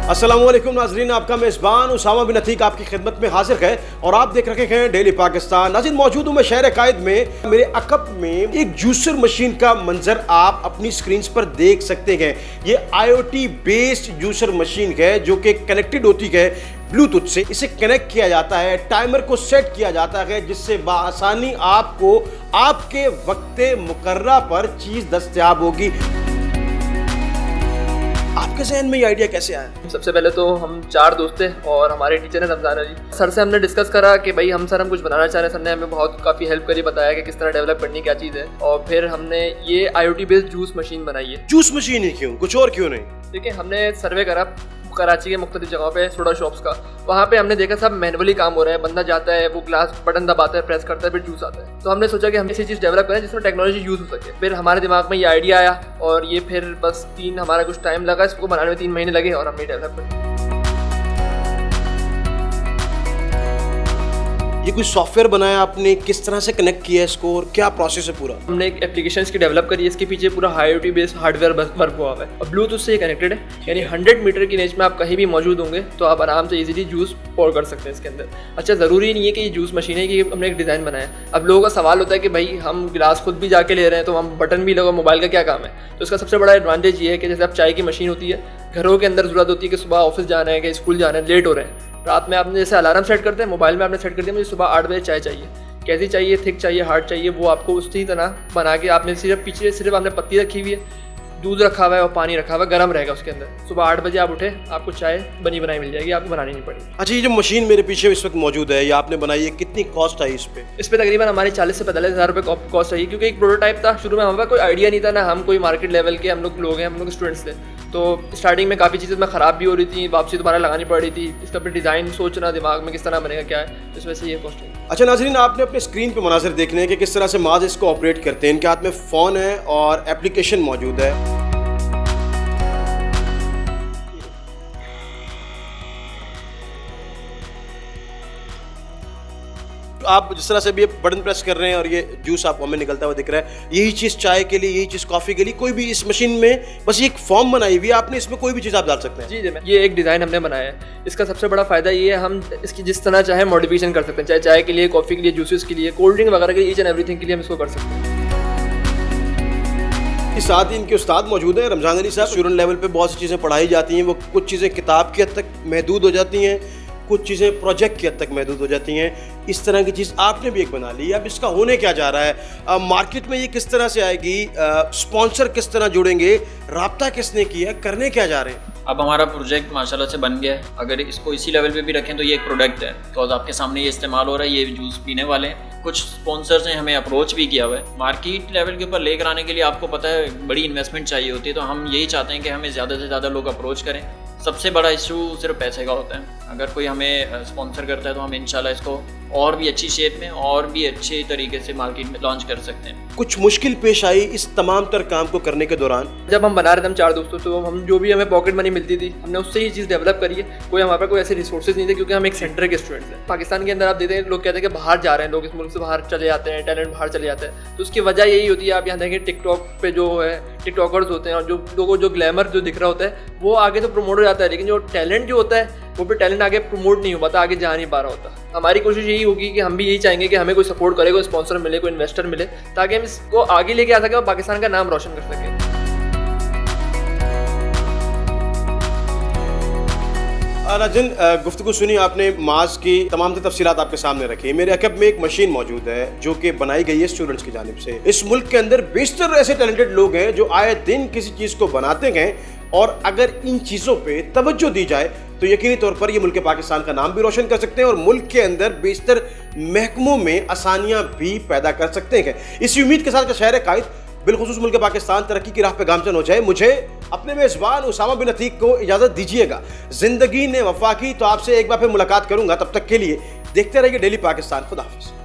अस्सलाम वालेकुम नाजरीन, आपका मेज़बान उसामा बिन अतीक आपकी खिदमत में हाजिर है और आप देख रहे हैं डेली पाकिस्तान। नाज़रीन, मौजूद हूँ मैं शहर कायद में। मेरे अकब में एक जूसर मशीन का मंजर आप अपनी स्क्रीन पर देख सकते हैं। ये IoT बेस्ड जूसर मशीन है जो कि कनेक्टेड होती है ब्लूटूथ से। इसे कनेक्ट किया जाता है, टाइमर को सेट किया जाता है जिससे बआसानी आपको आपके वक्त मुकर्रा पर चीज़ दस्तयाब होगी। आपके ज़हन में ये आइडिया कैसे आया? सबसे पहले तो हम 4 दोस्त थे और हमारे टीचर हैं रमजान जी। सर से हमने डिस्कस करा कि भाई हम कुछ बनाना चाह रहे हैं। सर ने हमें काफ़ी हेल्प करी, बताया कि किस तरह डेवलप करनी क्या चीज़ है। और फिर हमने ये IoT बेस्ड जूस मशीन बनाई है। जूस मशीन ही क्यों, कुछ और क्यों नहीं? देखिए, हमने सर्वे करा कराची के मुख्तलिफ जगहों पे सोडा शॉप्स का। वहाँ पे हमने देखा सब मैनुअली काम हो रहा है। बंदा जाता है, वो ग्लास बटन दबाता है, प्रेस करता है, फिर जूस आता है। तो हमने सोचा कि हम ऐसी चीज़ डेवलप करें जिसमें टेक्नोलॉजी यूज़ हो सके। फिर हमारे दिमाग में ये आइडिया आया और ये फिर बस हमारा कुछ टाइम लगा, इसको बनाने में 3 महीने लगे और हमने डेवलप कर। ये कोई सॉफ्टवेयर बनाया आपने, किस तरह से कनेक्ट किया इसको और क्या प्रोसेस है पूरा? हमने एक एप्लीकेशन इसकी डेवलप करी है। इसके पीछे पूरा IoT बेस्ड हार्डवेयर वर्क हुआ है और ब्लूटूथ से ये कनेक्टेड है। यानी 100 मीटर की रेंज में आप कहीं भी मौजूद होंगे तो आप आराम से इजीली जूस पोर कर सकते हैं इसके अंदर। अच्छा, ज़रूरी नहीं है कि ये जूस मशीन है कि हमने एक डिज़ाइन बनाया है। अब लोगों का सवाल होता है कि भाई हम गिलास खुद भी जाके ले रहे हैं तो हम बटन भी लगा, मोबाइल का क्या काम है? तो इसका सबसे बड़ा एडवांटेज ये है कि जैसे आप चाय की मशीन होती है, घरों के अंदर ज़रूरत होती है कि सुबह ऑफिस जाना है, कि स्कूल जाना है, लेट हो रहे हैं, रात में आपने जैसे अलार्म सेट करते हैं, मोबाइल में आपने सेट कर दिया मुझे सुबह 8 बजे चाय चाहिए। कैसी चाहिए, थिक चाहिए, हार्ड चाहिए, वो आपको उसी तरह बना के आपने सिर्फ आपने पत्ती रखी हुई है, दूध रखा हुआ है और पानी रखा हुआ है, गर्म रहेगा उसके अंदर। सुबह 8 बजे आप उठे, आपको चाय बनी बनाई मिल जाएगी, आपको बनानी नहीं पड़ेगी। अच्छा, ये जो मशीन मेरे पीछे इस वक्त मौजूद है, ये आपने बनाई है, कितनी कॉस्ट आई इस पे? इस पे तकरीबन हमारी 40 से 45 हज़ार रुपये कॉस्ट आई, क्योंकि एक प्रोटोटाइप था। शुरू में हमारे पास कोई आइडिया नहीं था ना, हम कोई मार्केट लेवल के हम लोग हैं, हम लोग स्टूडेंट्स थे। तो स्टार्टिंग में काफ़ी चीज़ें में ख़राब भी हो रही थी, वापसी दोबारा लगानी पड़ रही थी। इसका फिर डिज़ाइन सोचना दिमाग में किस तरह बनेगा क्या है, इस वजह से ये कॉस्ट है। अच्छा नाज़रीन, आपने अपने स्क्रीन पे मनाज़िर देखने हैं कि किस तरह से माज इसको ऑपरेट करते हैं। इनके हाथ में फ़ोन है और एप्लीकेशन मौजूद है। आप जिस तरह से भी बटन प्रेस कर रहे हैं और ये जूस आपको हमें निकलता हुआ दिख रहा है। यही चीज़ चाय के लिए, यही चीज़ कॉफ़ी के लिए, कोई भी इस मशीन में बस ये एक फॉर्म बनाई हुई है आपने, इसमें कोई भी चीज़ आप डाल सकते हैं। जी, ये एक डिज़ाइन हमने बनाया है। इसका सबसे बड़ा फ़ायदा ये है, हम इसकी जिस तरह चाहे मॉडिफिकेशन कर सकते हैं, चाहे चाय के लिए, कॉफ़ी के लिए, जूसेस के लिए, कोल्ड ड्रिंक वगैरह के लिए, ईच एंड एवरीथिंग के लिए हम इसको कर सकते हैं। इस साथ ही इनके उस्ताद मौजूद हैं रमजान अली साहब। स्टूडेंट लेवल पे बहुत सी चीज़ें पढ़ाई जाती हैं, वो कुछ चीज़ें किताब की हद तक महदूद हो जाती हैं, कुछ चीज़ें प्रोजेक्ट की हद तक महदूद हो जाती हैं। इस तरह की चीज़ आपने भी एक बना ली। अब इसका होने क्या जा रहा है, मार्केट में ये किस तरह से आएगी, स्पॉन्सर किस तरह जुड़ेंगे, राब्ता किसने किया, करने क्या जा रहे हैं? अब हमारा प्रोजेक्ट माशाल्लाह से बन गया है। अगर इसको इसी लेवल पे भी रखें तो ये एक प्रोडक्ट है, बिकॉज आपके सामने ये इस्तेमाल हो रहा है, ये जूस पीने वाले हैं। कुछ स्पॉन्सर्स ने हमें अप्रोच भी किया हुआ है। मार्केट लेवल के ऊपर लेकर आने के लिए आपको पता है बड़ी इन्वेस्टमेंट चाहिए होती है, तो हम यही चाहते हैं कि हमें ज़्यादा से ज़्यादा लोग अप्रोच करें। सबसे बड़ा इशू सिर्फ पैसे का होता है। अगर कोई हमें स्पॉन्सर करता है तो हम इंशाल्लाह इसको और भी अच्छी शेप में और भी अच्छे तरीके से मार्केट में लॉन्च कर सकते हैं। कुछ मुश्किल पेश आई इस तमाम तर काम को करने के दौरान? जब हम बना रहे थे हम 4 दोस्तों, तो हम जो भी हमें पॉकेट मनी मिलती थी हमने उससे ही चीज़ डेवलप करी है। कोई हमारे पास कोई ऐसे रिसोर्सेज नहीं थे, क्योंकि हम एक सेंटर के स्टूडेंट्स हैं। पाकिस्तान के अंदर आप देखते हैं लोग कहते हैं कि बाहर जा रहे हैं लोग, इस मुल्क से बाहर चले जाते हैं, टैलेंट बाहर चले जाते हैं। तो उसकी वजह यही होती है, आप यहाँ देखें टिकटॉक पे जो है टिकटॉकर्स होते हैं और जो लोगों जो ग्लैमर जो दिख रहा होता है वो आगे तो प्रमोट हो जाता है, लेकिन जो टैलेंट जो होता है वो भी टैलेंट आगे प्रमोट नहीं हो पाता, आगे जा नहीं पा रहा होता। हमारी कोशिश यही होगी कि हम भी यही चाहेंगे कि हमें कोई सपोर्ट करे, कोई स्पॉन्सर मिले, कोई इन्वेस्टर मिले, ताकि हम इसको आगे लेके आ सकें और पाकिस्तान का नाम रोशन कर सकें। नाज़रीन, गुफ्तगू सुनी आपने, माज की तमाम तफसीलात आपके सामने रखी। मेरे अकब में एक मशीन मौजूद है जो कि बनाई गई है स्टूडेंट्स की जानिब से। इस मुल्क के अंदर बेशतर ऐसे टैलेंटेड लोग हैं जो आए दिन किसी चीज़ को बनाते हैं, और अगर इन चीज़ों पे तवज्जो दी जाए तो यकीनी तौर पर ये मुल्क पाकिस्तान का नाम भी रोशन कर सकते हैं और मुल्क के अंदर बेशतर महकमों में आसानियाँ भी पैदा कर सकते हैं। इसी उम्मीद के साथ कि शहर कायद बिलखुसूस मुल्क पाकिस्तान तरक्की की राह पे गामजन हो जाए, मुझे अपने मेज़बान उसामा बिन अतीक को इजाज़त दीजिएगा। ज़िंदगी ने वफा की तो आपसे एक बार फिर मुलाकात करूँगा। तब तक के लिए देखते रहिए डेली पाकिस्तान। खुदा हाफ़िज़।